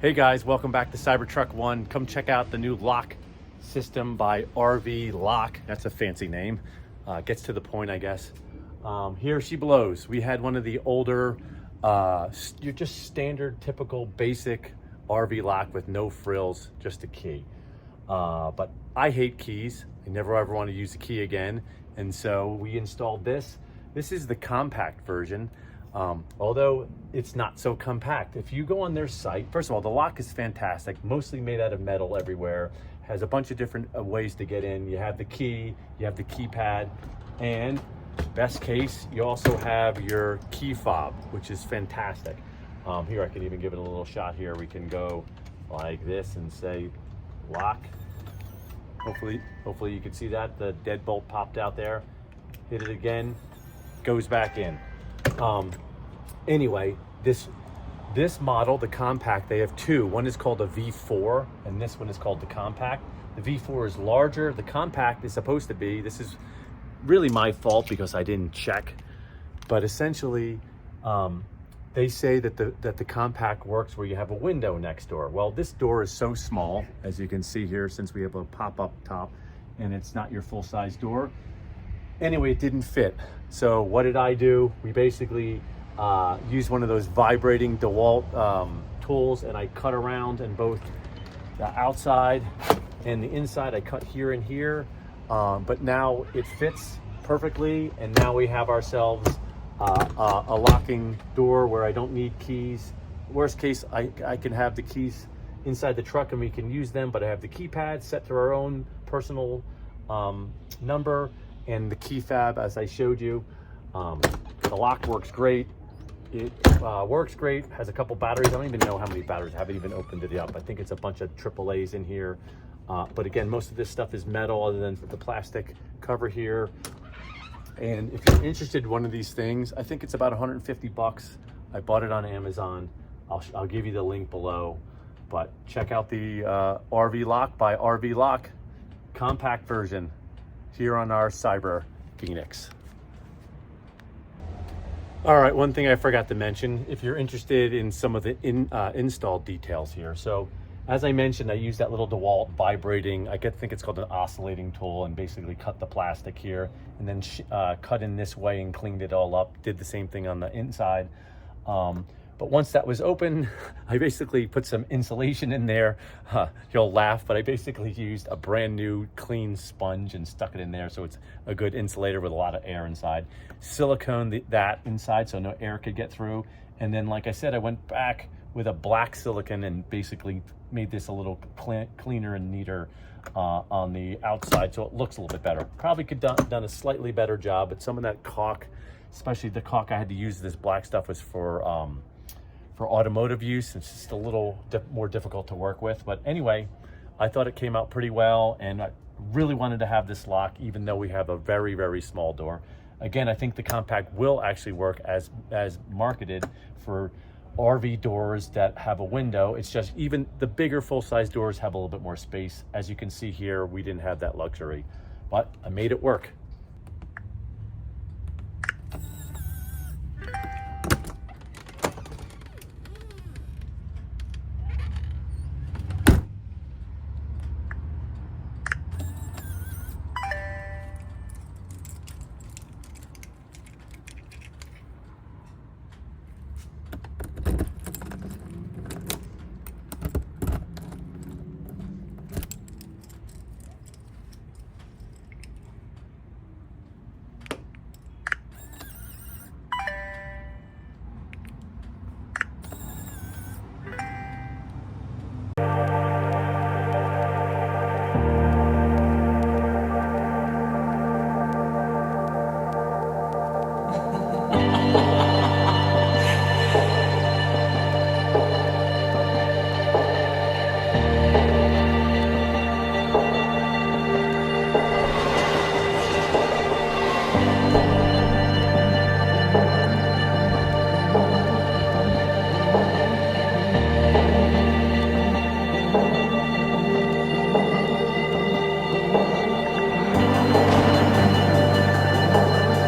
Hey guys, welcome back to Cybertruck One. Come check out the new lock system by RVLock. That's a fancy name. Gets to the point, I guess. Here she blows. We had one of the older, you're just standard, typical, basic RV lock with no frills, just a key. But I hate keys. I never ever want to use a key again. And so we installed this. This is the compact version. Although it's not so compact. If you go on their site, first of all, the lock is fantastic, mostly made out of metal everywhere, has a bunch of different ways to get in. You have the key, you have the keypad, and best case, you also have your key fob, which is fantastic. Here, I can even give it a little shot here. We can go like this and say lock. Hopefully you can see that. The deadbolt popped out there. Hit it again, goes back in. Anyway, this model, the compact, they have two. One is called a V4 and this one is called the compact. The V4 is larger. The compact is supposed to be, this is really my fault because I didn't check, but essentially they say that the compact works where you have a window next door. Well, this door is so small, as you can see here, since we have a pop-up top and it's not your full-size door. Anyway, it didn't fit. So what did I do? We basically used one of those vibrating DeWalt tools, and I cut around in both the outside and the inside. I cut here and here, but now it fits perfectly. And now we have ourselves a locking door where I don't need keys. Worst case, I can have the keys inside the truck and we can use them, but I have the keypad set to our own personal number, and the key fob, as I showed you. The lock works great. It works great, has a couple batteries. I don't even know how many batteries. I haven't even opened it up. I think it's a bunch of AAAs in here. But again, most of this stuff is metal other than the plastic cover here. And if you're interested in one of these things, I think it's about 150 bucks. I bought it on Amazon. I'll give you the link below. But check out the RVLock by RVLock compact version here on our Cyber Phoenix. All right, one thing I forgot to mention, if you're interested in some of the install details here. So as I mentioned, I used that little DeWalt vibrating, I think it's called an oscillating tool, and basically cut the plastic here and then cut in this way and cleaned it all up. Did the same thing on the inside. But once that was open, I basically put some insulation in there. You'll laugh, but I basically used a brand new clean sponge and stuck it in there, so it's a good insulator with a lot of air inside. Silicone that inside so no air could get through. And then, like I said, I went back with a black silicone and basically made this a little cleaner and neater on the outside, so it looks a little bit better. Probably could have done a slightly better job, but some of that caulk, especially the caulk I had to use, this black stuff, was for automotive use. It's just a little more difficult to work with. But anyway, I thought it came out pretty well, and I really wanted to have this lock, even though we have a very, very small door. Again, I think the compact will actually work as marketed for RV doors that have a window. It's just even the bigger full-size doors have a little bit more space. As you can see here, we didn't have that luxury, but I made it work.